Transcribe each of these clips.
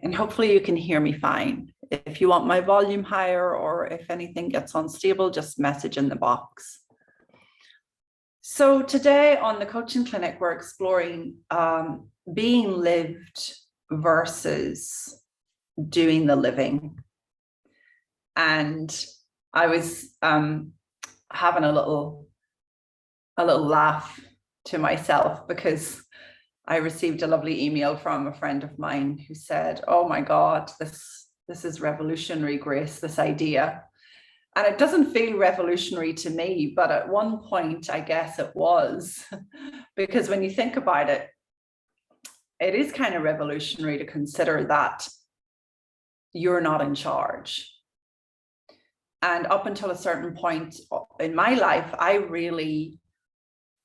And hopefully you can hear me fine. If you want my volume higher or if anything gets unstable, just message in the box. So today on the coaching clinic, we're exploring being lived versus doing the living. And I was having a little laugh to myself because I received a lovely email from a friend of mine who said, "Oh my God, this is revolutionary, Grace, this idea." And it doesn't feel revolutionary to me, but at one point, I guess it was, because when you think about it, it is kind of revolutionary to consider that you're not in charge. And up until a certain point in my life, I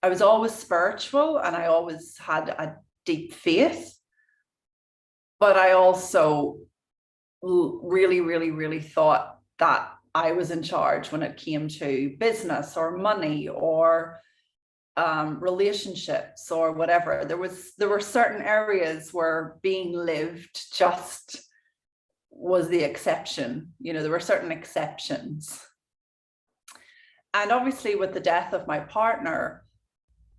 was always spiritual and I always had a deep faith, but I also really thought that I was in charge when it came to business or money or relationships or whatever. There were certain areas where being lived just was the exception. You know, there were certain exceptions. And obviously with the death of my partner,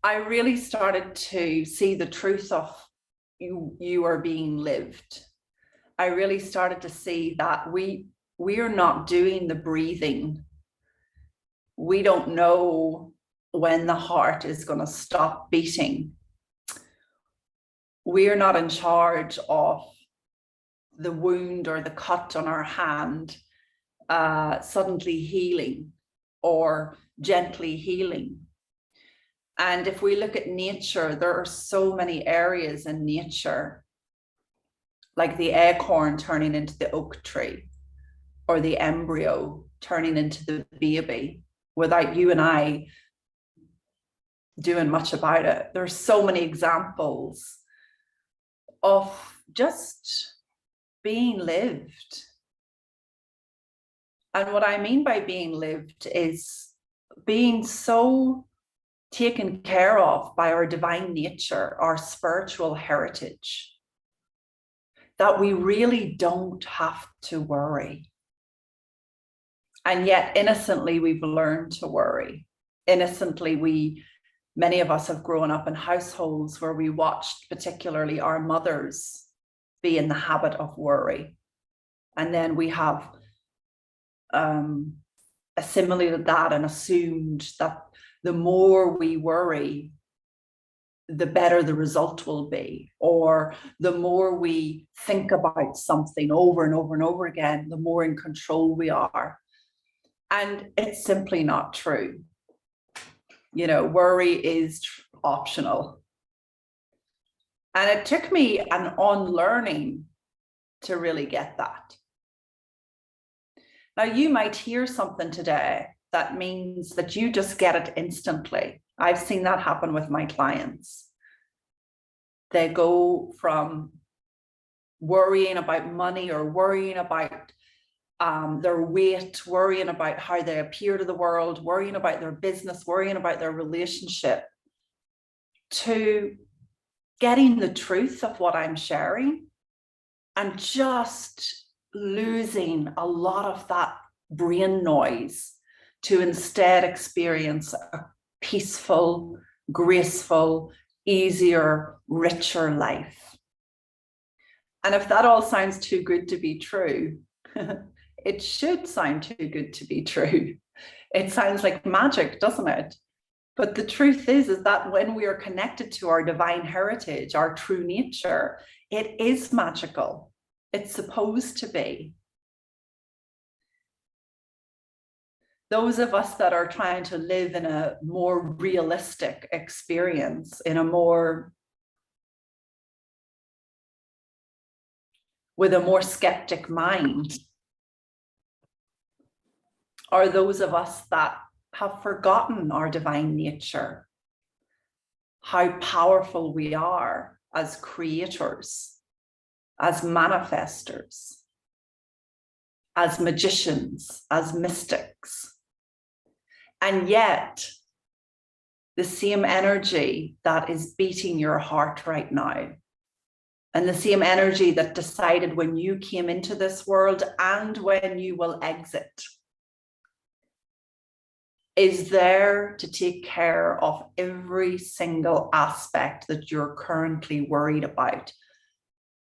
I really started to see the truth of you are being lived. I really started to see that we are not doing the breathing. We don't know when the heart is going to stop beating. We are not in charge of the wound or the cut on our hand suddenly healing or gently healing. And if we look at nature, there are so many areas in nature, like the acorn turning into the oak tree or the embryo turning into the baby, without you and I doing much about it. There's so many examples of just being lived. And what I mean by being lived is being so taken care of by our divine nature, our spiritual heritage, that we really don't have to worry. And yet innocently we've learned to worry. Innocently, many of us have grown up in households where we watched particularly our mothers be in the habit of worry. And then we have assimilated that and assumed that the more we worry, the better the result will be, or the more we think about something over and over and over again, the more in control we are. And it's simply not true. You know, worry is optional. And it took me an unlearning to really get that. Now, you might hear something today that means that you just get it instantly. I've seen that happen with my clients. They go from worrying about money or worrying about their weight, worrying about how they appear to the world, worrying about their business, worrying about their relationship, to getting the truth of what I'm sharing and just losing a lot of that brain noise to instead experience a peaceful, graceful, easier, richer life. And if that all sounds too good to be true, it should sound too good to be true. It sounds like magic, doesn't it? But the truth is that when we are connected to our divine heritage, our true nature, it is magical. It's supposed to be. Those of us that are trying to live in a more realistic experience, with a more skeptic mind, are those of us that have forgotten our divine nature, how powerful we are as creators, as manifestors, as magicians, as mystics. And yet, the same energy that is beating your heart right now and the same energy that decided when you came into this world and when you will exit is there to take care of every single aspect that you're currently worried about.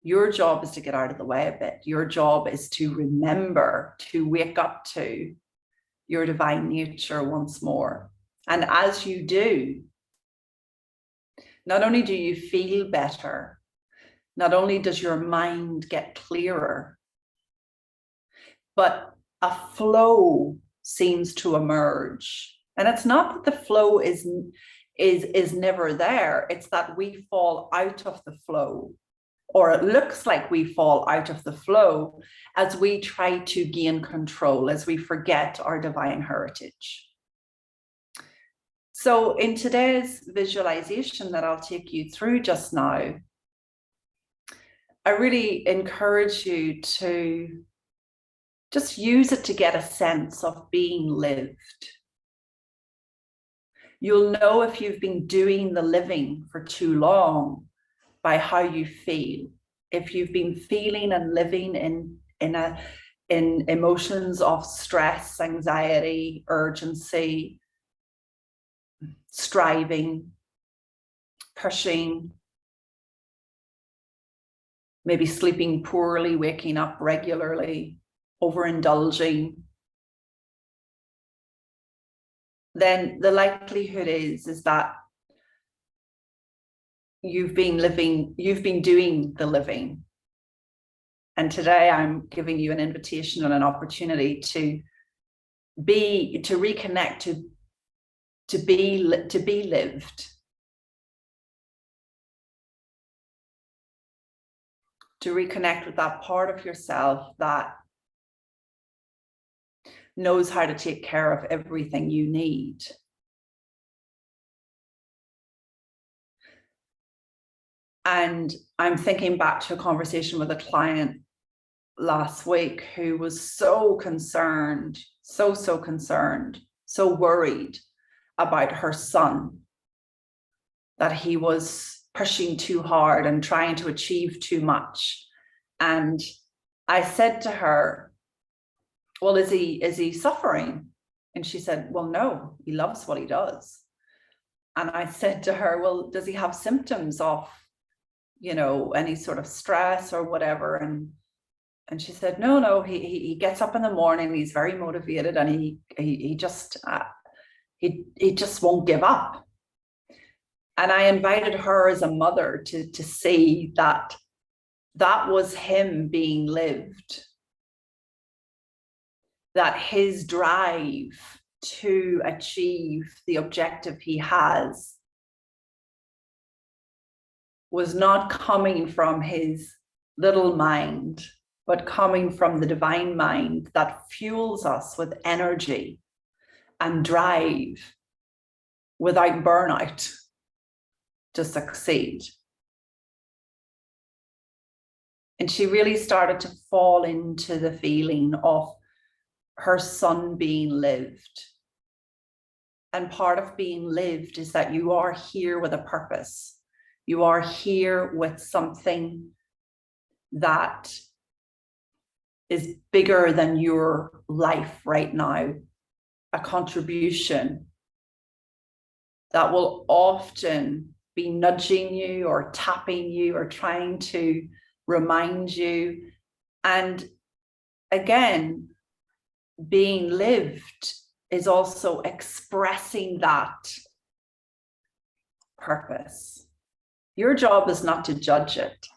Your job is to get out of the way a bit. Your job is to remember to wake up to your divine nature once more. And as you do, not only do you feel better, not only does your mind get clearer, but a flow seems to emerge. And it's not that the flow is never there. It's that we fall out of the flow, or it looks like we fall out of the flow as we try to gain control, as we forget our divine heritage. So in today's visualization that I'll take you through just now, I really encourage you to just use it to get a sense of being lived. You'll know if you've been doing the living for too long by how you feel. If you've been feeling and living in emotions of stress, anxiety, urgency, striving, pushing, maybe sleeping poorly, waking up regularly, overindulging, then the likelihood is that you've been doing the living. And today I'm giving you an invitation and an opportunity to reconnect, to be lived, to reconnect with that part of yourself that knows how to take care of everything you need. And I'm thinking back to a conversation with a client last week who was so concerned, so concerned, so worried about her son, that he was pushing too hard and trying to achieve too much. And I said to her, well, is he suffering? And she said, well, no, he loves what he does. And I said to her, well, does he have symptoms of, any sort of stress or whatever? And she said, no, he gets up in the morning, he's very motivated, and he just won't give up. And I invited her as a mother to see that was him being lived, that his drive to achieve the objective he has was not coming from his little mind, but coming from the divine mind that fuels us with energy and drive without burnout to succeed. And she really started to fall into the feeling of her son being lived. And part of being lived is that you are here with a purpose. You are here with something that is bigger than your life right now, a contribution that will often be nudging you or tapping you or trying to remind you. And again, being lived is also expressing that purpose. Your job is not to judge it.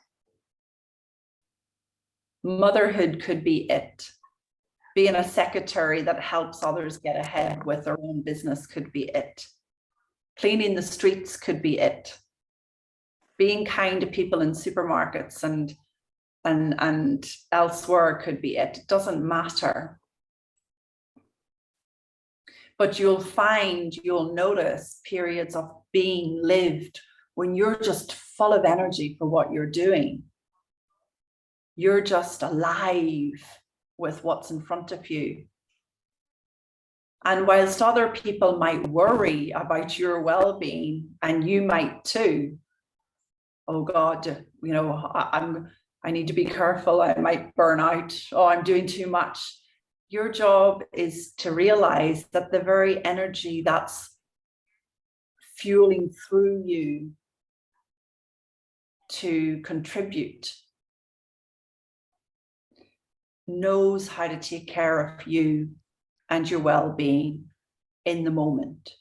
Motherhood could be it. Being a secretary that helps others get ahead with their own business could be it. Cleaning the streets could be it. Being kind to people in supermarkets and elsewhere could be it. It doesn't matter. But you'll notice periods of being lived when you're just full of energy for what you're doing. You're just alive with what's in front of you. And whilst other people might worry about your well-being, and you might too, oh God, you know, I need to be careful, I might burn out, oh, I'm doing too much. Your job is to realize that the very energy that's fueling through you to contribute knows how to take care of you and your well-being in the moment.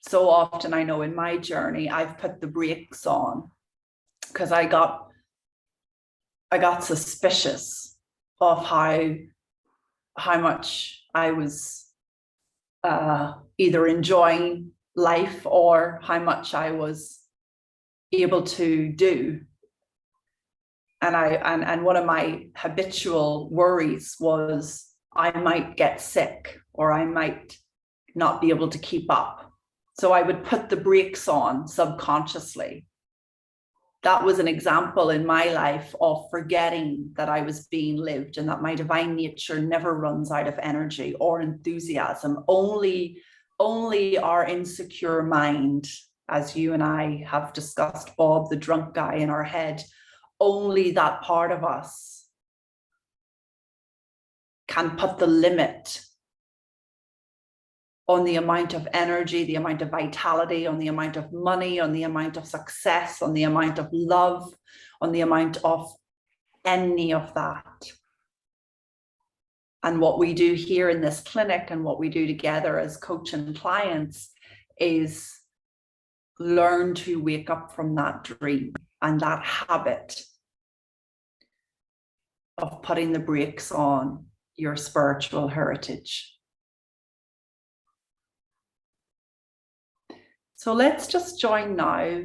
So often, I know in my journey, I've put the brakes on because I got suspicious of how much I was either enjoying life or how much I was able to do. And one of my habitual worries was I might get sick or I might not be able to keep up. So I would put the brakes on subconsciously. That was an example in my life of forgetting that I was being lived and that my divine nature never runs out of energy or enthusiasm. Only our insecure mind, as you and I have discussed, Bob, the drunk guy in our head, only that part of us can put the limit on the amount of energy, the amount of vitality, on the amount of money, on the amount of success, on the amount of love, on the amount of any of that. And what we do here in this clinic and what we do together as coach and clients is learn to wake up from that dream and that habit of putting the brakes on your spiritual heritage. So let's just join now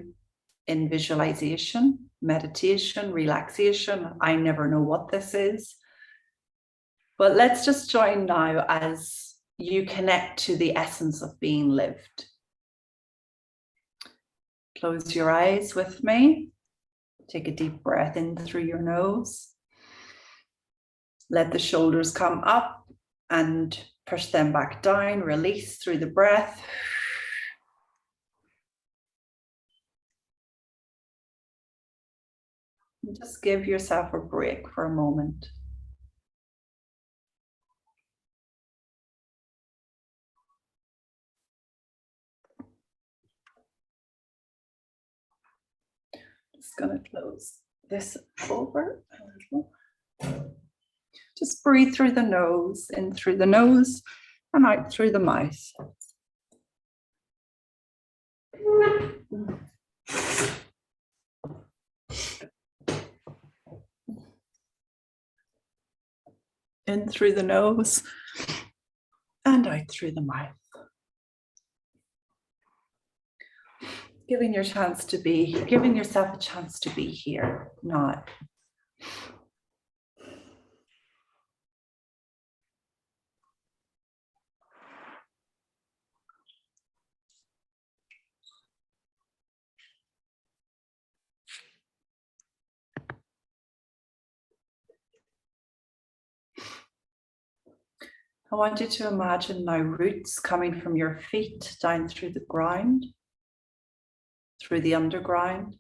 in visualization, meditation, relaxation. I never know what this is, but let's just join now as you connect to the essence of being lived. Close your eyes with me. Take a deep breath in through your nose. Let the shoulders come up and push them back down. Release through the breath. And just give yourself a break for a moment. Just going to close this over a little. Just breathe through the nose, in through the nose and out through the mouth. In through the nose and out through the mouth. Giving yourself a chance to be here now. I want you to imagine now roots coming from your feet down through the ground, through the underground,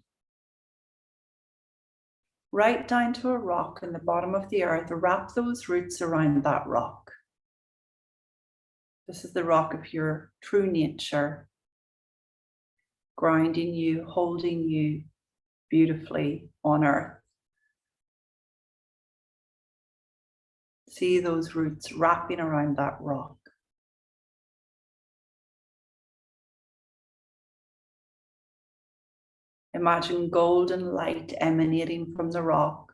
right down to a rock in the bottom of the earth. Wrap those roots around that rock. This is the rock of your true nature, grounding you, holding you beautifully on earth. See those roots wrapping around that rock. Imagine golden light emanating from the rock,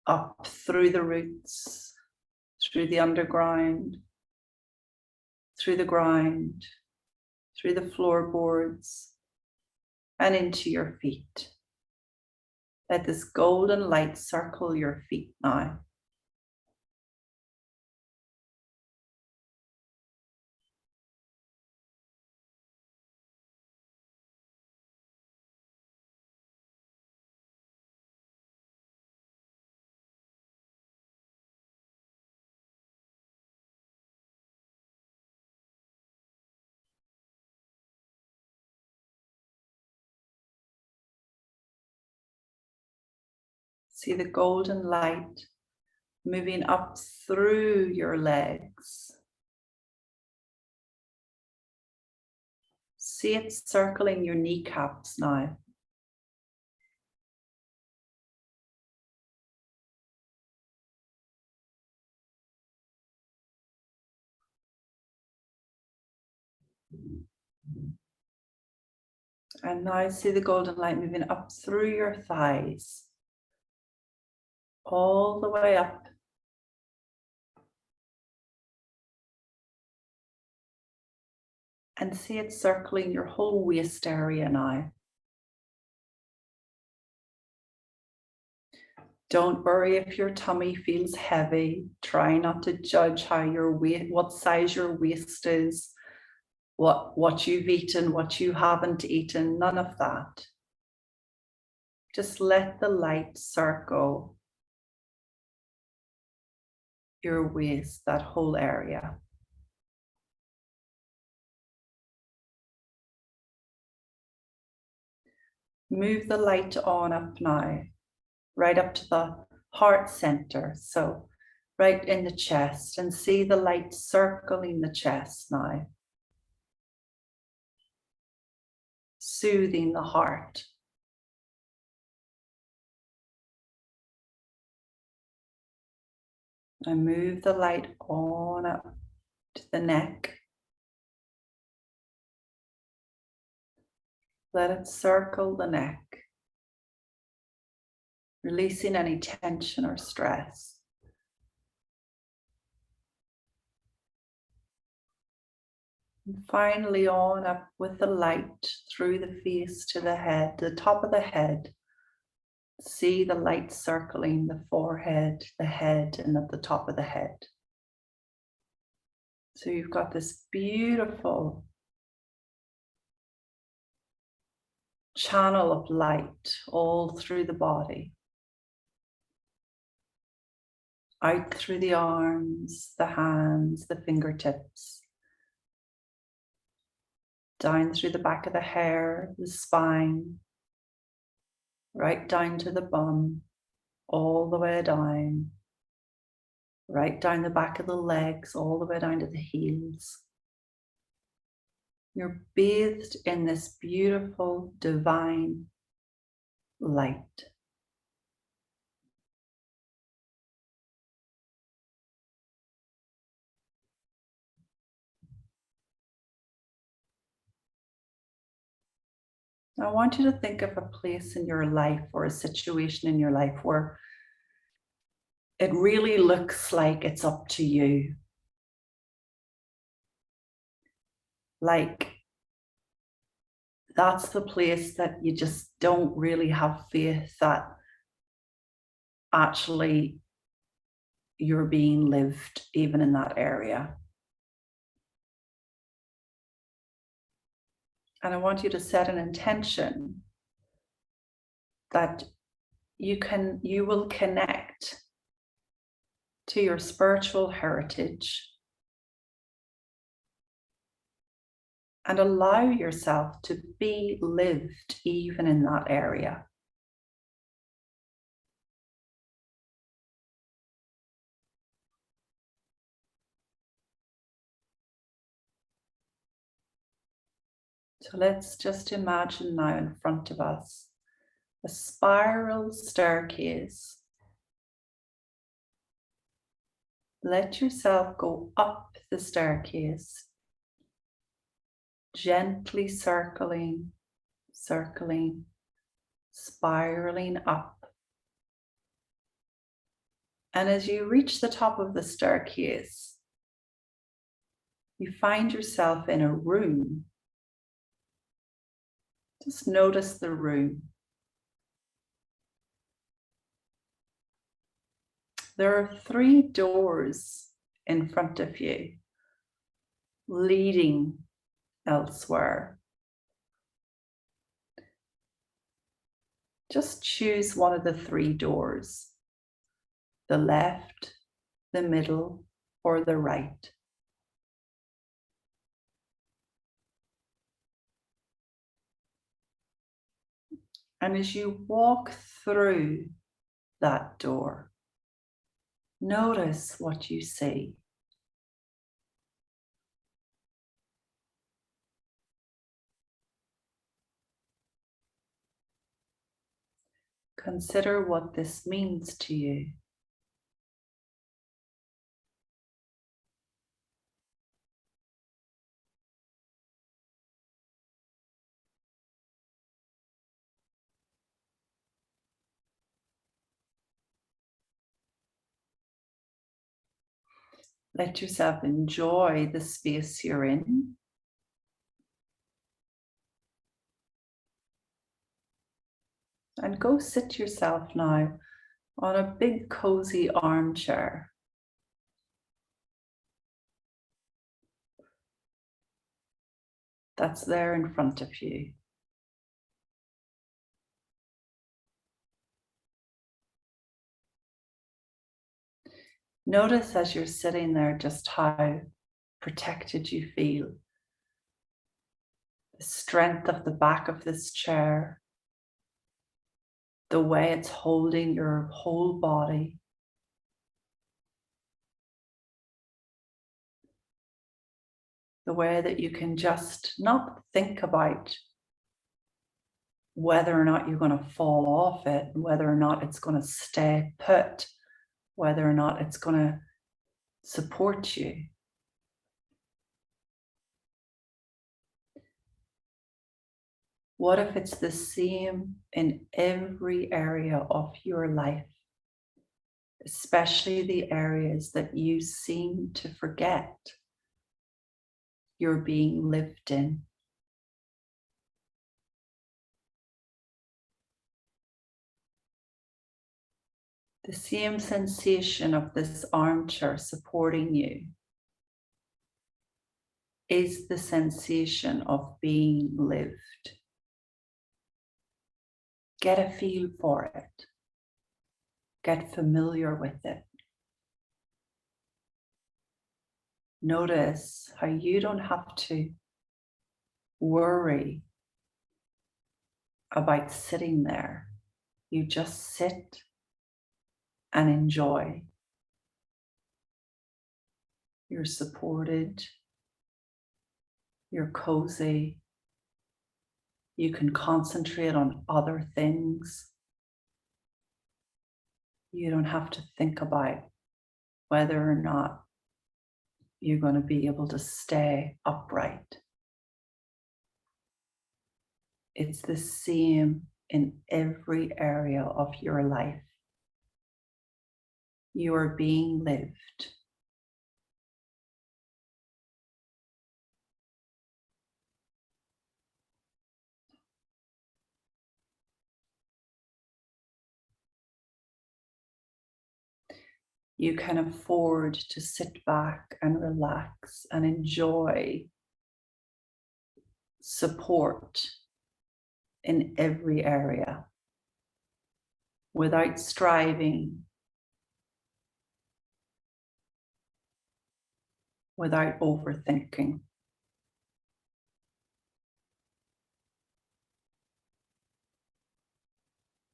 up through the roots, through the underground, through the ground, through the floorboards, and into your feet. Let this golden light circle your feet now. See the golden light moving up through your legs. See it circling your kneecaps now. And now see the golden light moving up through your thighs, all the way up. And see it circling your whole waist area now. Don't worry if your tummy feels heavy. Try not to judge how your weight, what size your waist is, what you've eaten, what you haven't eaten, none of that. Just let the light circle your waist, that whole area. Move the light on up now, right up to the heart center. So right in the chest, and see the light circling the chest now. Soothing the heart. And move the light on up to the neck. Let it circle the neck, releasing any tension or stress. And finally on up with the light through the face to the head, the top of the head. See the light circling the forehead, the head, and at the top of the head. So you've got this beautiful channel of light all through the body. Out through the arms, the hands, the fingertips. Down through the back of the hair, the spine. Right down to the bum, all the way down. Right down the back of the legs, all the way down to the heels. You're bathed in this beautiful, divine light. I want you to think of a place in your life or a situation in your life where it really looks like it's up to you. Like that's the place that you just don't really have faith that actually you're being lived even in that area. And I want you to set an intention that you will connect to your spiritual heritage and allow yourself to be lived even in that area. So let's just imagine now in front of us a spiral staircase. Let yourself go up the staircase, gently circling, spiraling up. And as you reach the top of the staircase, you find yourself in a room. Just notice the room. There are 3 doors in front of you, leading elsewhere. Just choose one of the 3 doors, the left, the middle, or the right. And as you walk through that door. Notice what you see. Consider what this means to you. Let yourself enjoy the space you're in. And go sit yourself now on a big cozy armchair. That's there in front of you. Notice as you're sitting there just how protected you feel. The strength of the back of this chair, the way it's holding your whole body. The way that you can just not think about whether or not you're going to fall off it, whether or not it's going to stay put, whether or not it's going to support you. What if it's the same in every area of your life, especially the areas that you seem to forget you're being lived in? The same sensation of this armchair supporting you is the sensation of being lived. Get a feel for it. Get familiar with it. Notice how you don't have to worry about sitting there. You just sit and enjoy. You're supported. You're cozy. You can concentrate on other things. You don't have to think about whether or not you're going to be able to stay upright. It's the same in every area of your life. You are being lived. You can afford to sit back and relax and enjoy support in every area without striving, without overthinking.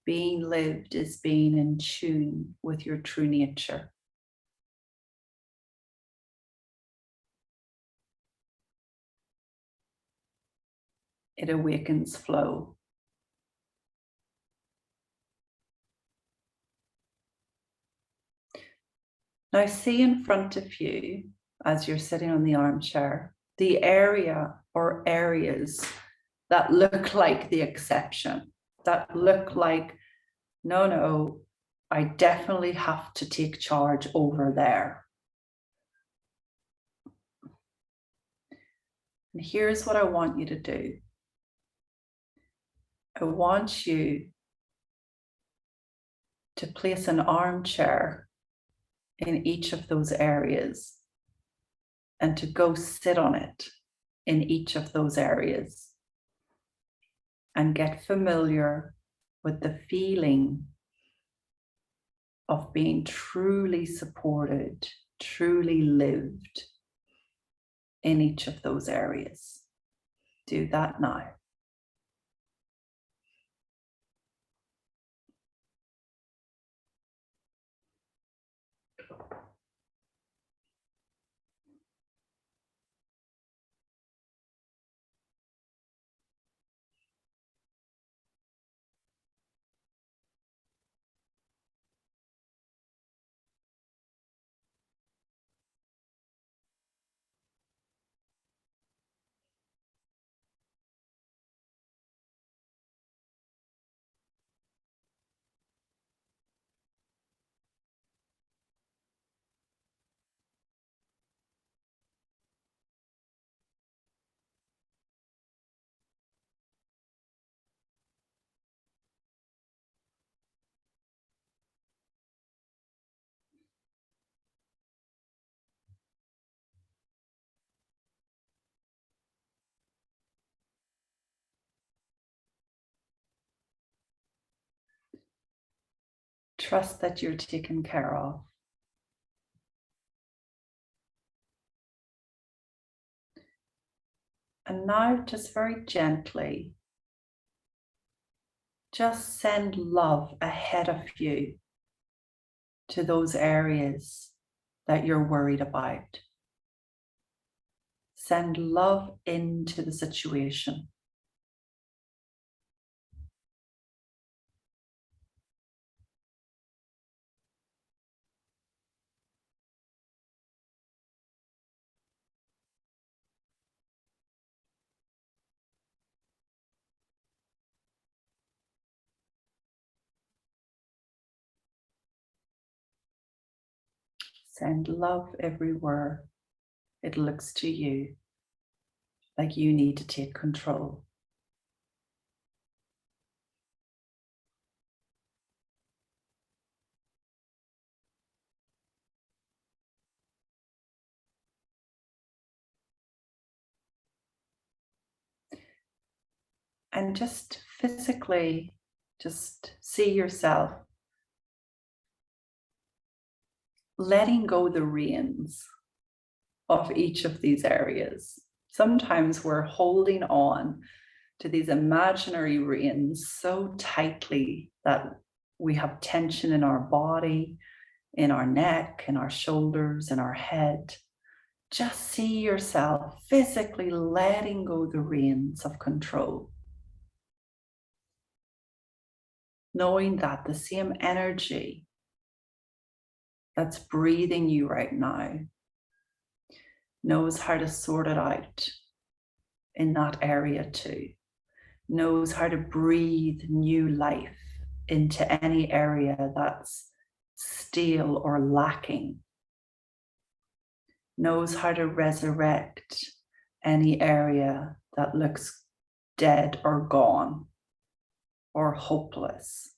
Being lived is being in tune with your true nature. It awakens flow. Now see in front of you, as you're sitting on the armchair, the area or areas that look like the exception, that look like, no, I definitely have to take charge over there. And here's what I want you to do. I want you to place an armchair in each of those areas and to go sit on it in each of those areas and get familiar with the feeling of being truly supported, truly lived in each of those areas. Do that now. Trust that you're taken care of. And now, just very gently, just send love ahead of you to those areas that you're worried about. Send love into the situation. Send love everywhere it looks to you like you need to take control. And just physically, just see yourself letting go the reins of each of these areas. Sometimes we're holding on to these imaginary reins so tightly that we have tension in our body, in our neck, in our shoulders, in our head. Just see yourself physically letting go the reins of control. Knowing that the same energy that's breathing you right now knows how to sort it out in that area too. Knows how to breathe new life into any area that's stale or lacking. Knows how to resurrect any area that looks dead or gone or hopeless.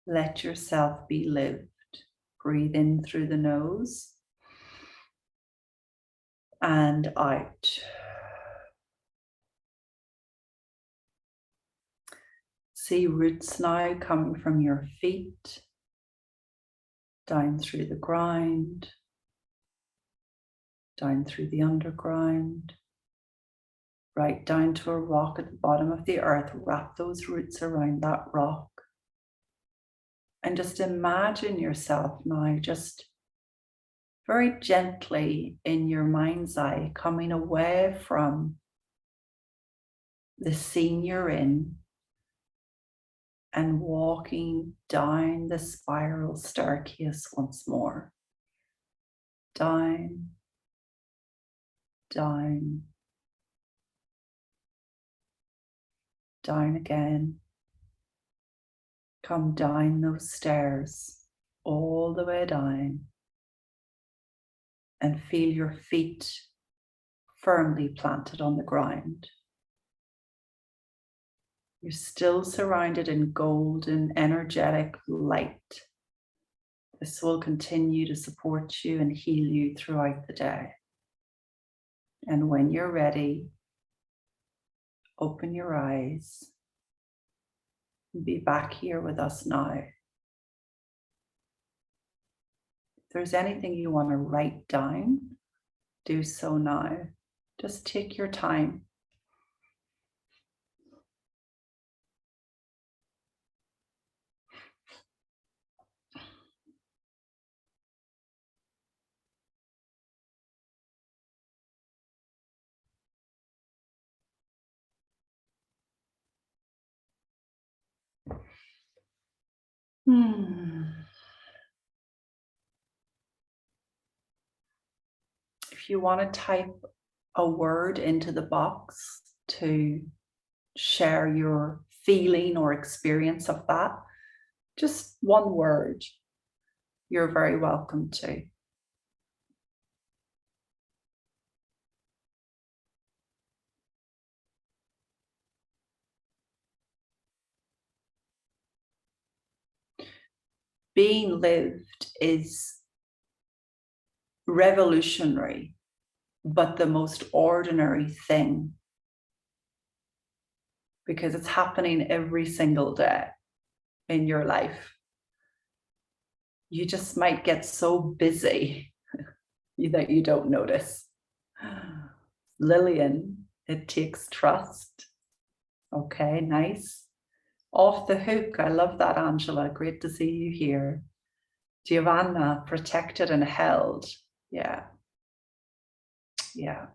Let yourself be lived. Breathe in through the nose and out. See roots now coming from your feet, down through the ground, down through the underground, right down to a rock at the bottom of the earth. Wrap those roots around that rock. And just imagine yourself now, just very gently in your mind's eye, coming away from the scene you're in and walking down the spiral staircase once more. Down, down, down again. Come down those stairs, all the way down, and feel your feet firmly planted on the ground. You're still surrounded in golden, energetic light. This will continue to support you and heal you throughout the day. And when you're ready, open your eyes and be back here with us now. If there's anything you want to write down, do so now. Just take your time. If you want to type a word into the box to share your feeling or experience of that, just one word, you're very welcome to. Being lived is revolutionary, but the most ordinary thing because it's happening every single day in your life. You just might get so busy that you don't notice. Lillian, it takes trust. Okay, nice. Off the hook. I love that, Angela. Great to see you here. Giovanna, protected and held. Yeah. Yeah.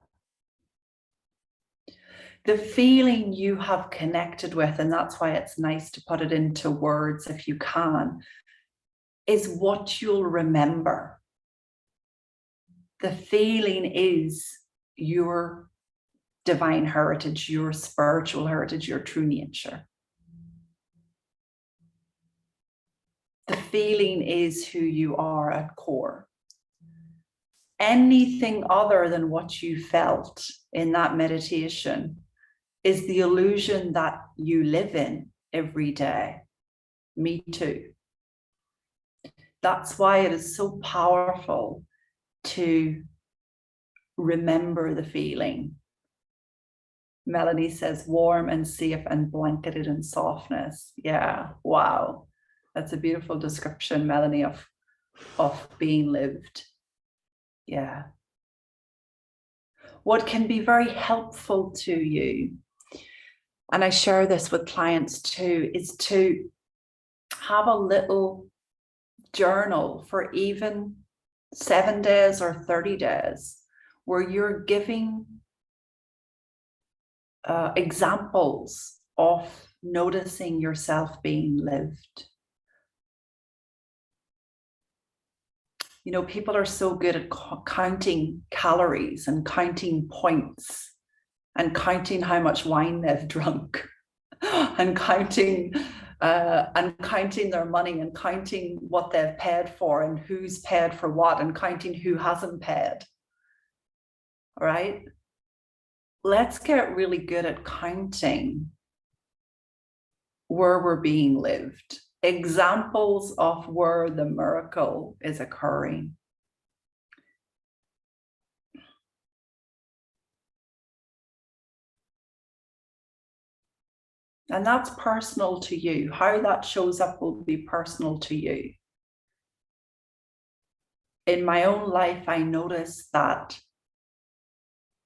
The feeling you have connected with, and that's why it's nice to put it into words if you can, is what you'll remember. The feeling is your divine heritage, your spiritual heritage, your true nature. The feeling is who you are at core. Anything other than what you felt in that meditation is the illusion that you live in every day. Me too. That's why it is so powerful to remember the feeling. Melanie says warm and safe and blanketed in softness. Yeah, wow. That's a beautiful description, Melanie, of being lived. Yeah. What can be very helpful to you, and I share this with clients too, is to have a little journal for even 7 days or 30 days where you're giving examples of noticing yourself being lived. You know, people are so good at counting calories and counting points and counting how much wine they've drunk and counting their money and counting what they've paid for and who's paid for what and counting who hasn't paid. All right? Let's get really good at counting where we're being lived. Examples of where the miracle is occurring. And that's personal to you. How that shows up will be personal to you. In my own life, I noticed that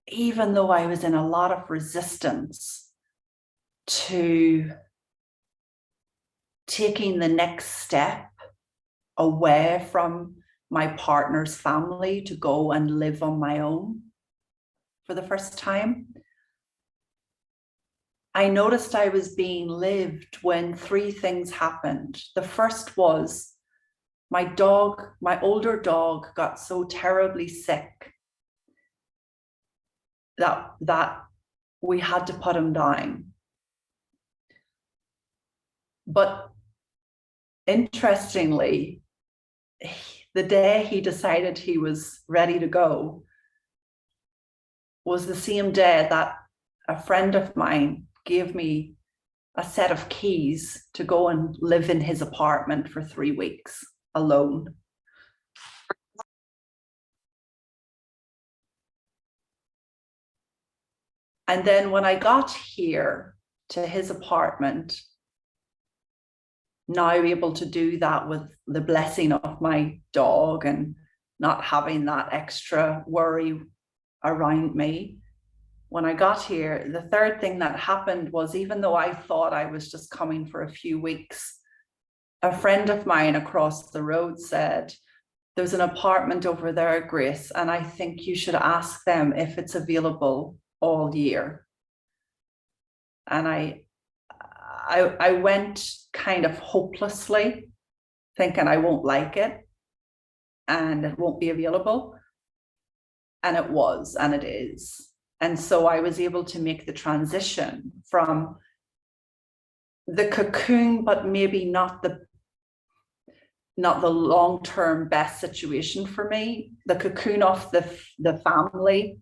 even though I was in a lot of resistance to taking the next step away from my partner's family to go and live on my own for the first time, I noticed I was being lived when 3 things happened. The first was my older dog got so terribly sick that we had to put him down. But interestingly, the day he decided he was ready to go was the same day that a friend of mine gave me a set of keys to go and live in his apartment for 3 weeks alone. And then when I got here to his apartment, now able to do that with the blessing of my dog and not having that extra worry around me. When I got here, the third thing that happened was, even though I thought I was just coming for a few weeks, a friend of mine across the road said, there's an apartment over there, Grace, and I think you should ask them if it's available all year. And I went kind of hopelessly, thinking I won't like it and it won't be available. And it was, and it is. And so I was able to make the transition from the cocoon, but maybe not the long-term best situation for me, the cocoon of the family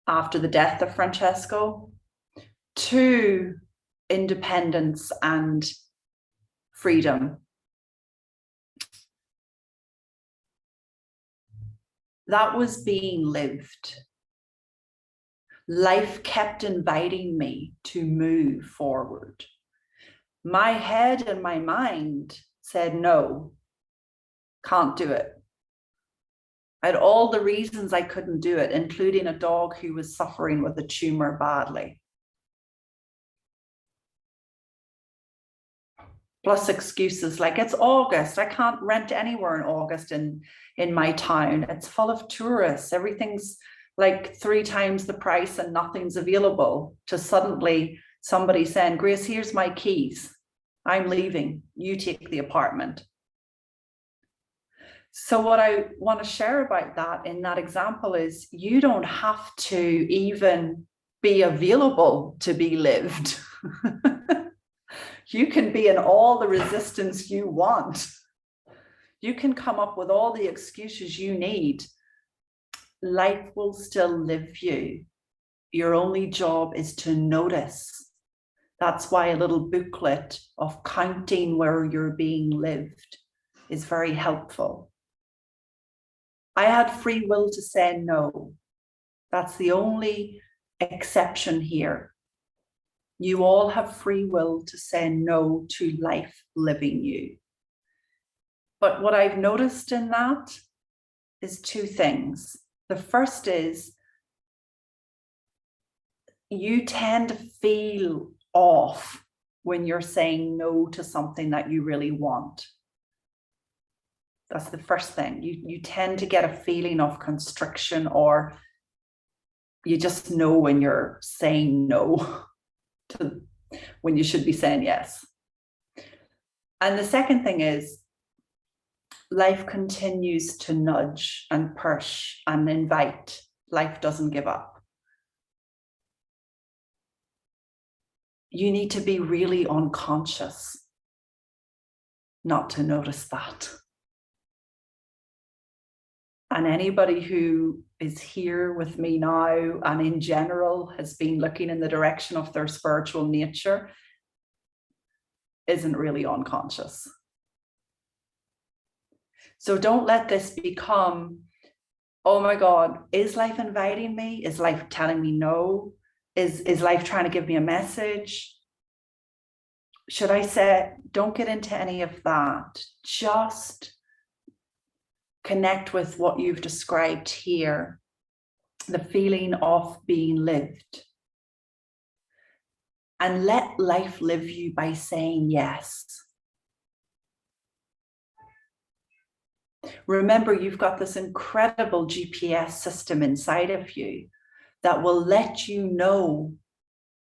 after the death of Francesco, to independence and freedom. That was being lived. Life kept inviting me to move forward. My head and my mind said, no, can't do it. I had all the reasons I couldn't do it, including a dog who was suffering with a tumor badly. Plus excuses like, it's August, I can't rent anywhere in August in my town. It's full of tourists. Everything's like 3 times the price and nothing's available. To suddenly somebody saying, Grace, here's my keys. I'm leaving. You take the apartment. So what I want to share about that in that example is you don't have to even be available to be lived. You can be in all the resistance you want. You can come up with all the excuses you need. Life will still live you. Your only job is to notice. That's why a little booklet of counting where you're being lived is very helpful. I had free will to say no. That's the only exception here. You all have free will to say no to life living you. But what I've noticed in that is 2 things. The first is you tend to feel off when you're saying no to something that you really want. That's the first thing. You tend to get a feeling of constriction, or you just know when you're saying no to when you should be saying yes. And the second thing is life continues to nudge and push and invite. Life doesn't give up. You need to be really unconscious not to notice that. And anybody who is here with me now and in general has been looking in the direction of their spiritual nature isn't really unconscious. So don't let this become, oh my God, is life inviting me? Is life telling me no? Is life trying to give me a message? Should I say, don't get into any of that. Just connect with what you've described here, the feeling of being lived. And let life live you by saying yes. Remember, you've got this incredible GPS system inside of you that will let you know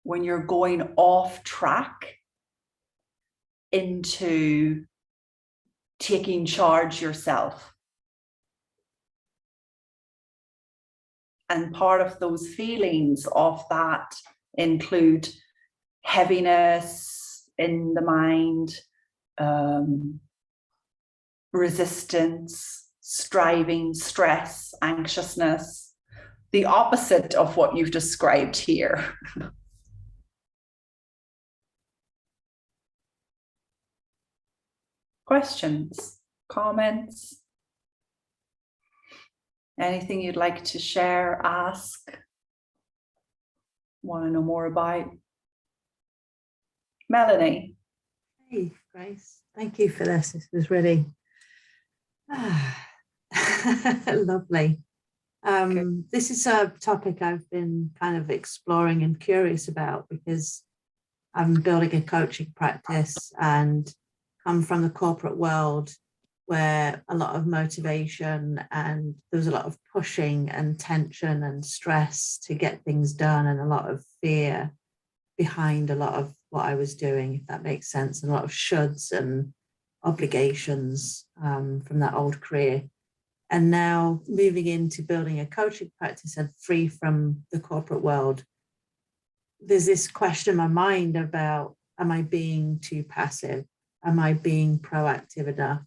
when you're going off track into taking charge yourself. And part of those feelings of that include heaviness in the mind, resistance, striving, stress, anxiousness, the opposite of what you've described here. Questions, comments? Anything you'd like to share, ask, want to know more about? Melanie. Hey, Grace. Thank you for this. This was really lovely. This is a topic I've been kind of exploring and curious about because I'm building a coaching practice and come from the corporate world where a lot of motivation and there was a lot of pushing and tension and stress to get things done and a lot of fear behind a lot of what I was doing, if that makes sense, and a lot of shoulds and obligations from that old career. And now moving into building a coaching practice and free from the corporate world, there's this question in my mind about, am I being too passive? Am I being proactive enough?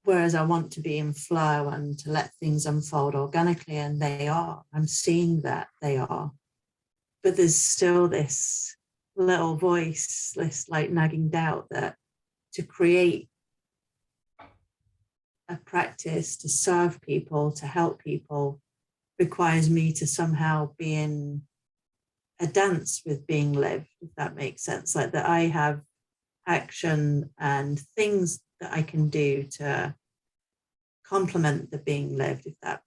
Whereas I want to be in flow and to let things unfold organically, and they are. I'm seeing that they are. But there's still this little voice, this like nagging doubt that to create a practice to serve people, to help people, requires me to somehow be in a dance with being lived, if that makes sense. Like that I have action and things that I can do to complement the being lived, if that.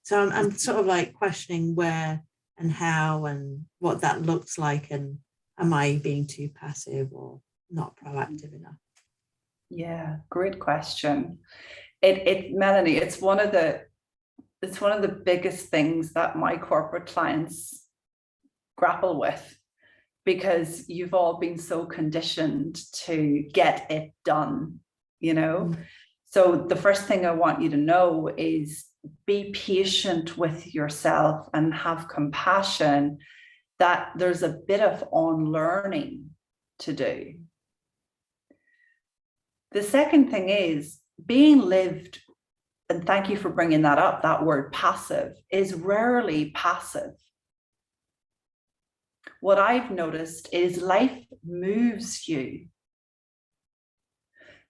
So I'm sort of like questioning where and how and what that looks like, and am I being too passive or not proactive enough? Yeah, great question. Melanie, it's one of the biggest things that my corporate clients grapple with, because you've all been so conditioned to get it done, you know? So the first thing I want you to know is be patient with yourself and have compassion that there's a bit of unlearning to do. The second thing is being lived, and thank you for bringing that up, that word passive is rarely passive. What I've noticed is life moves you.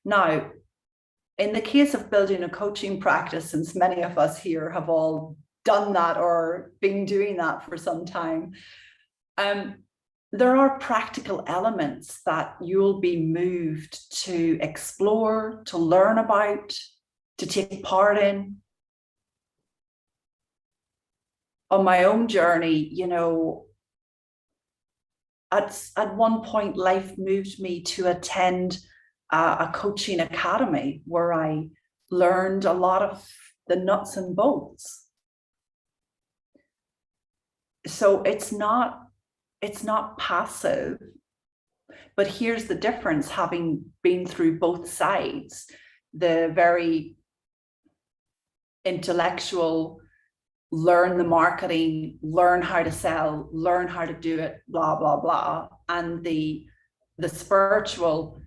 Now, in the case of building a coaching practice, since many of us here have all done that or been doing that for some time, there are practical elements that you'll be moved to explore, to learn about, to take part in. On my own journey, you know, at one point, life moved me to attend a coaching academy where I learned a lot of the nuts and bolts. So it's not passive, but here's the difference, having been through both sides, the very intellectual, learn the marketing, learn how to sell, learn how to do it, blah, blah, blah, and the spiritual,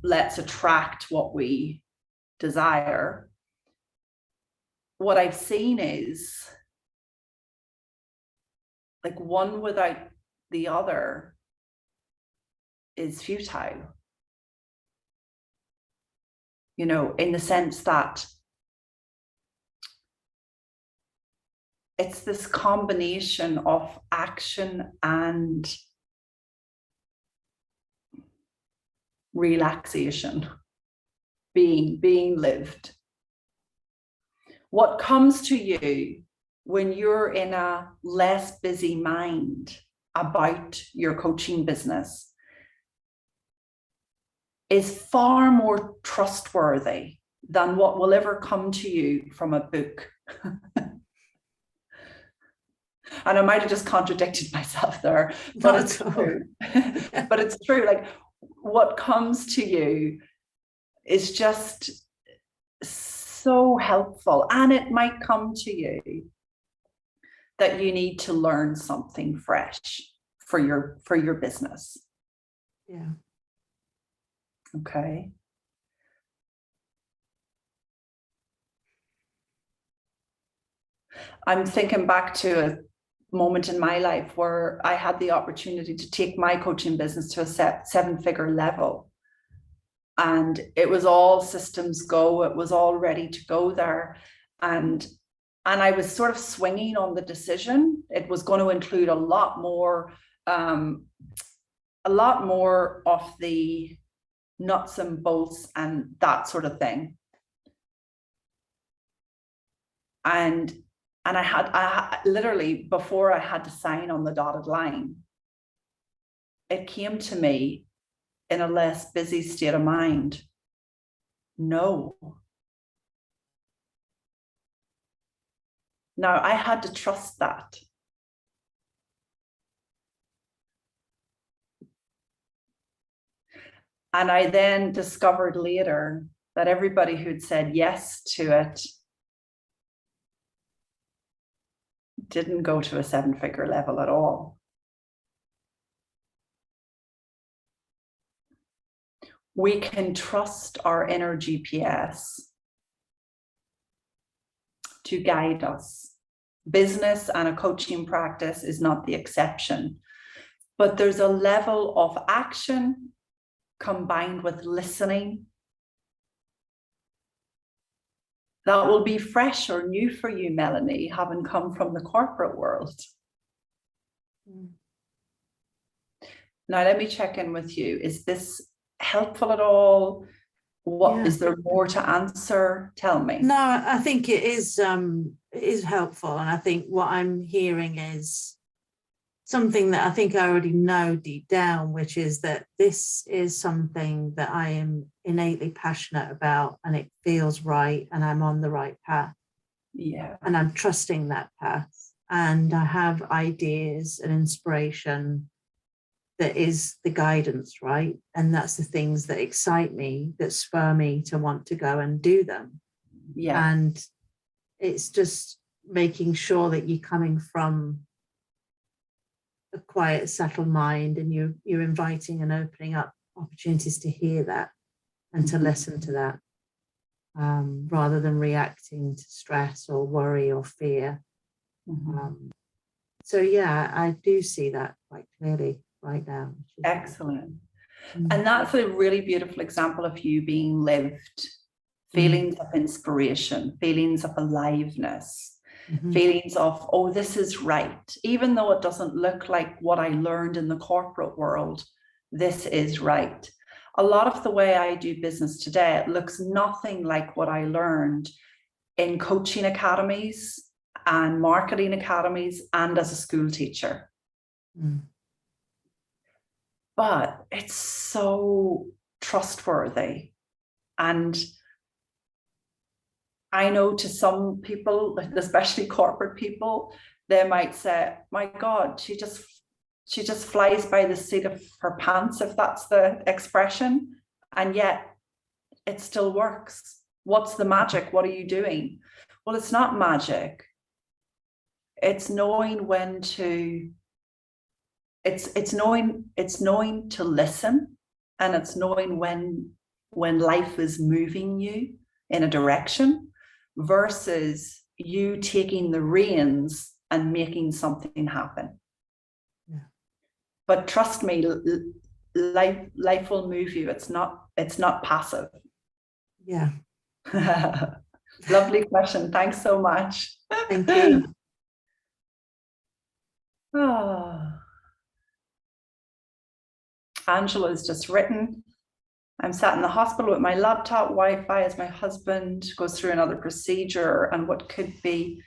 let's attract what we desire. What I've seen is like one without the other is futile. You know, in the sense that it's this combination of action and relaxation, being lived. What comes to you when you're in a less busy mind about your coaching business is far more trustworthy than what will ever come to you from a book. And I might have just contradicted myself there, but it's true. But it's true. Like what comes to you is just so helpful, and it might come to you that you need to learn something fresh for your business. Yeah. Okay. I'm thinking back to a moment in my life where I had the opportunity to take my coaching business to a seven-figure level. And it was all systems go. It was all ready to go there. And I was sort of swinging on the decision. It was going to include a lot more of the nuts and bolts and that sort of thing. And I had literally, before I had to sign on the dotted line, it came to me in a less busy state of mind. No. Now I had to trust that. And I then discovered later that everybody who'd said yes to it didn't go to a seven-figure level at all. We can trust our inner GPS to guide us. Business and a coaching practice is not the exception, but there's a level of action combined with listening that will be fresh or new for you, Melanie, having come from the corporate world. Now, let me check in with you. Is this helpful at all? What is there more to answer? Tell me. No, I think it is helpful. And I think what I'm hearing is something that I think I already know deep down, which is that this is something that I am innately passionate about, and it feels right, and I'm on the right path. Yeah. And I'm trusting that path. And I have ideas and inspiration that is the guidance, right? And that's the things that excite me, that spur me to want to go and do them. Yeah. And it's just making sure that you're coming from a quiet, subtle mind, and you're inviting and opening up opportunities to hear that and to listen to that, rather than reacting to stress or worry or fear. So yeah, I do see that quite clearly right now. Excellent. And that's a really beautiful example of you being lived. Feelings of inspiration, feelings of aliveness, feelings of, oh, this is right. Even though it doesn't look like what I learned in the corporate world, this is right. A lot of the way I do business today, it looks nothing like what I learned in coaching academies and marketing academies and as a school teacher. But it's so trustworthy. And I know to some people, especially corporate people, they might say, my God, she just flies by the seat of her pants, if that's the expression. And yet it still works. What's the magic? What are you doing? Well, it's not magic. It's knowing when to, it's knowing to listen, and it's knowing when life is moving you in a direction versus you taking the reins and making something happen. Yeah. But trust me, life will move you. It's not passive. Yeah. Lovely question. Thanks so much. Thank you. Angela's just written, I'm sat in the hospital with my laptop, Wi-Fi as my husband goes through another procedure, and what could be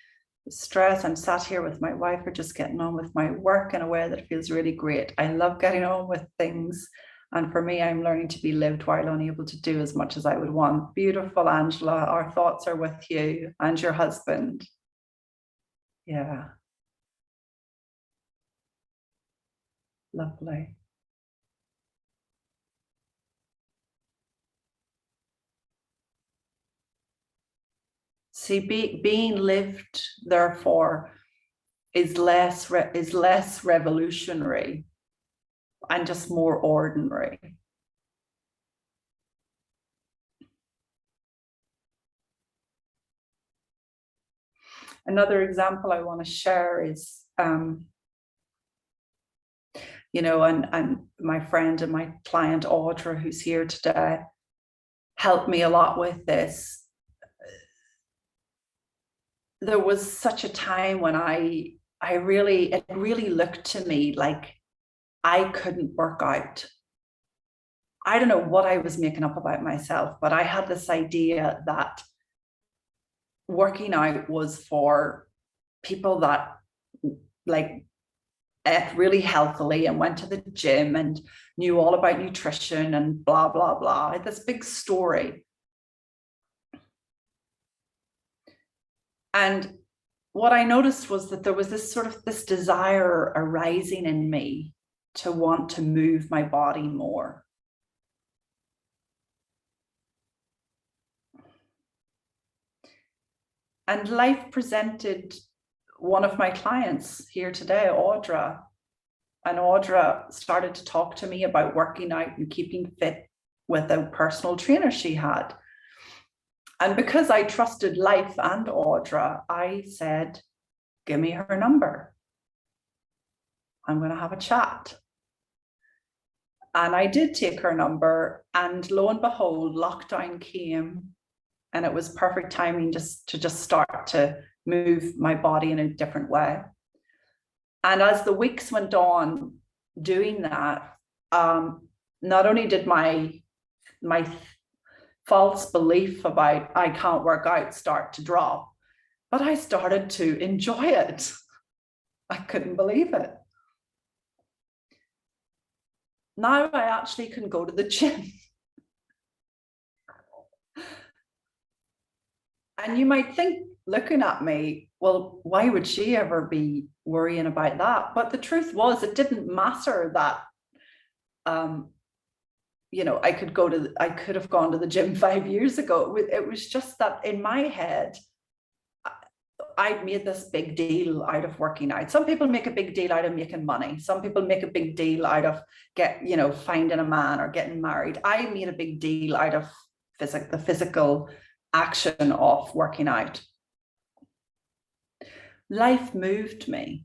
stress. I'm sat here with my wife, we're just getting on with my work in a way that feels really great. I love getting on with things. And for me, I'm learning to be lived while unable to do as much as I would want. Beautiful, Angela. Our thoughts are with you and your husband. Yeah. Lovely. See, being lived, therefore, is less revolutionary and just more ordinary. Another example I want to share is, you know, and my friend and my client Audra, who's here today, helped me a lot with this. There was such a time when it really looked to me like I couldn't work out. I don't know what I was making up about myself, but I had this idea that working out was for people that like ate really healthily and went to the gym and knew all about nutrition and blah, blah, blah. I had this big story. And what I noticed was that there was this desire arising in me to want to move my body more. And life presented one of my clients here today, Audra. And Audra started to talk to me about working out and keeping fit with a personal trainer she had. And because I trusted life and Audra, I said, give me her number. I'm going to have a chat. And I did take her number, and lo and behold, lockdown came And it was perfect timing just to start to move my body in a different way. And as the weeks went on doing that, not only did my false belief about I can't work out start to drop, but I started to enjoy it. I couldn't believe it. Now I actually can go to the gym. And you might think, looking at me, well, why would she ever be worrying about that? But the truth was, it didn't matter that, you know, I could have gone to the gym 5 years ago. It was just that in my head, I'd made this big deal out of working out. Some people make a big deal out of making money. Some people make a big deal out of finding a man or getting married. I made a big deal out of the physical action of working out. Life moved me,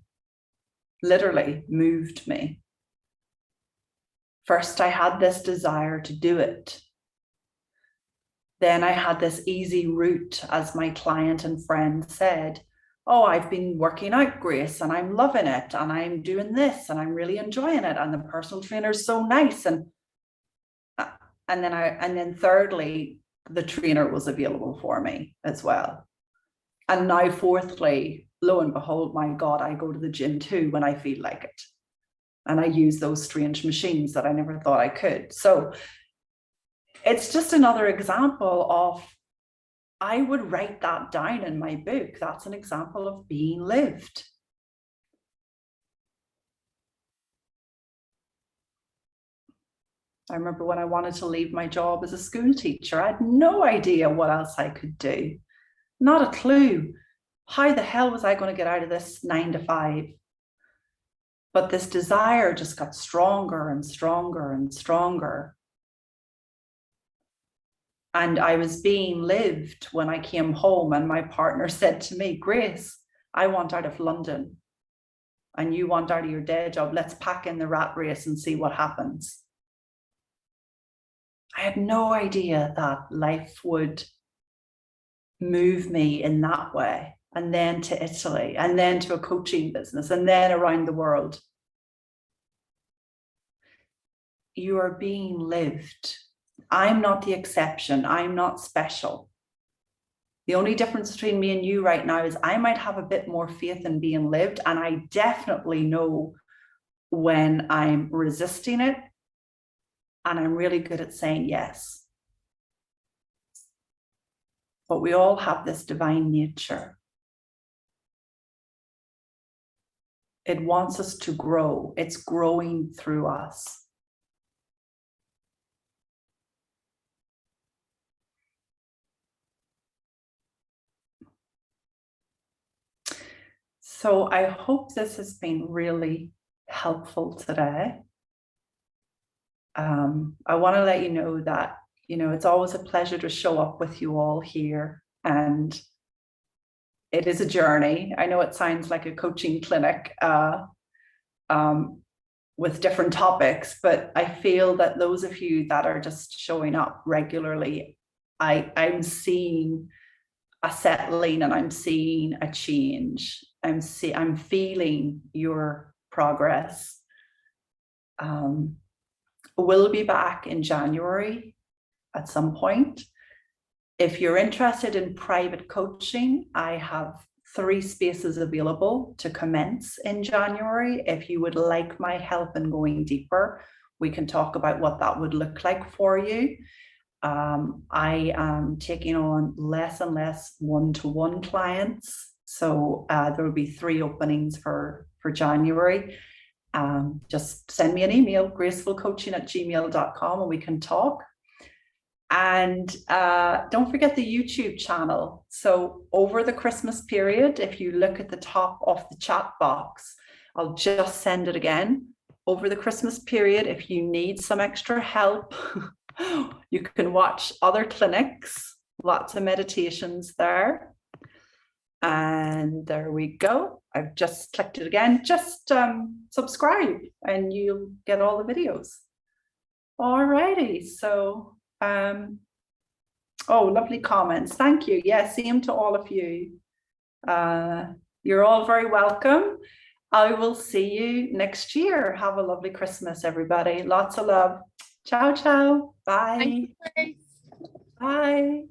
literally moved me. First, I had this desire to do it. Then I had this easy route, as my client and friend said, oh, I've been working out, Grace, and I'm loving it, and I'm doing this, and I'm really enjoying it, and the personal trainer is so nice. And then thirdly, the trainer was available for me as well. And now fourthly, lo and behold, my God, I go to the gym too when I feel like it. And I use those strange machines that I never thought I could. So it's just another example of, I would write that down in my book. That's an example of being lived. I remember when I wanted to leave my job as a school teacher, I had no idea what else I could do. Not a clue. How the hell was I going to get out of this 9 to 5? But this desire just got stronger and stronger and stronger. And I was being lived when I came home, and my partner said to me, Grace, I want out of London and you want out of your day job. Let's pack in the rat race and see what happens. I had no idea that life would move me in that way, and then to Italy, and then to a coaching business, and then around the world. You are being lived. I'm not the exception. I'm not special. The only difference between me and you right now is I might have a bit more faith in being lived, and I definitely know when I'm resisting it, and I'm really good at saying yes. But we all have this divine nature. It wants us to grow. It's growing through us. So I hope this has been really helpful today. I want to let you know that, it's always a pleasure to show up with you all here, and it is a journey. I know it sounds like a coaching clinic with different topics, but I feel that those of you that are just showing up regularly, I'm seeing a settling, and I'm seeing a change. I'm feeling your progress. We'll be back in January at some point. If you're interested in private coaching, I have 3 spaces available to commence in January. If you would like my help in going deeper, we can talk about what that would look like for you. I am taking on less and less one-to-one clients. So there will be 3 openings for January. Just send me an email, gracefulcoaching@gmail.com, and we can talk. And don't forget the YouTube channel. So over the Christmas period, if you look at the top of the chat box, I'll just send it again. Over the Christmas period, if you need some extra help, you can watch other clinics, lots of meditations there. And there we go. I've just clicked it again. Just subscribe and you'll get all the videos. Alrighty, so Oh, lovely comments. Thank you. Yeah, same to all of you. You're all very welcome. I will see you next year. Have a lovely Christmas, everybody. Lots of love. Ciao, ciao. Bye. Thank you, Grace. Bye.